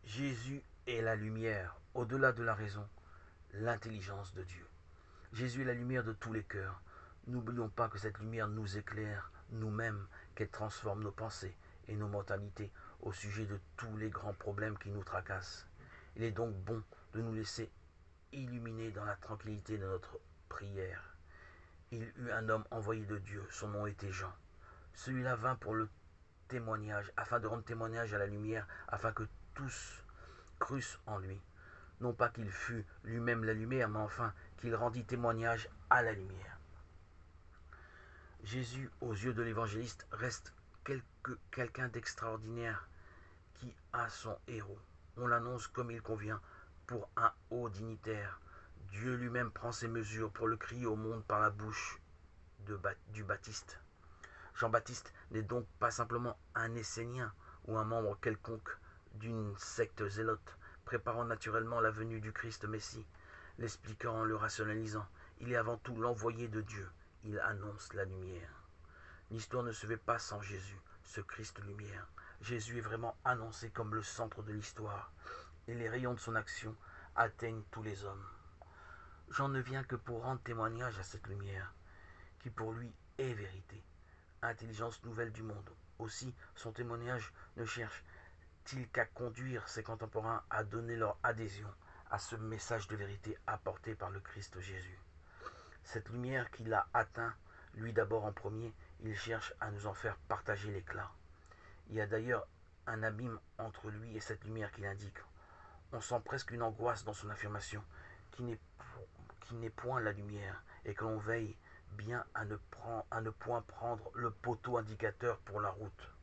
Jésus est la lumière, au-delà de la raison, l'intelligence de Dieu. Jésus est la lumière de tous les cœurs. N'oublions pas que cette lumière nous éclaire nous-mêmes, qu'elle transforme nos pensées et nos mentalités au sujet de tous les grands problèmes qui nous tracassent. Il est donc bon de nous laisser illuminer dans la tranquillité de notre prière. Il eut un homme envoyé de Dieu, son nom était Jean. Celui-là vint pour le témoignage, afin de rendre témoignage à la lumière, afin que tous crussent en lui. Non pas qu'il fût lui-même la lumière, mais enfin qu'il rendit témoignage à la lumière. Jésus, aux yeux de l'évangéliste, reste quelqu'un d'extraordinaire qui a son héros. On l'annonce comme il convient pour un haut dignitaire. Dieu lui-même prend ses mesures pour le crier au monde par la bouche du Baptiste. Jean-Baptiste n'est donc pas simplement un Essénien ou un membre quelconque d'une secte zélote, préparant naturellement la venue du Christ Messie, l'expliquant en le rationalisant. Il est avant tout l'envoyé de Dieu. Il annonce la lumière. L'histoire ne se fait pas sans Jésus, ce Christ lumière. Jésus est vraiment annoncé comme le centre de l'histoire, et les rayons de son action atteignent tous les hommes. Jean ne vient que pour rendre témoignage à cette lumière, qui pour lui est vérité, intelligence nouvelle du monde. Aussi, son témoignage ne cherche-t-il qu'à conduire ses contemporains à donner leur adhésion à ce message de vérité apporté par le Christ Jésus. Cette lumière qui l'a atteint, lui d'abord en premier, il cherche à nous en faire partager l'éclat. Il y a d'ailleurs un abîme entre lui et cette lumière qu'il indique. On sent presque une angoisse dans son affirmation, qui n'est point la lumière, et que l'on veille bien à ne point prendre le poteau indicateur pour la route.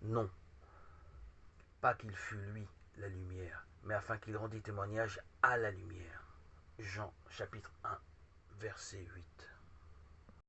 Non, pas qu'il fût lui la lumière, mais afin qu'il rendît témoignage à la lumière. Jean chapitre 1, verset 8.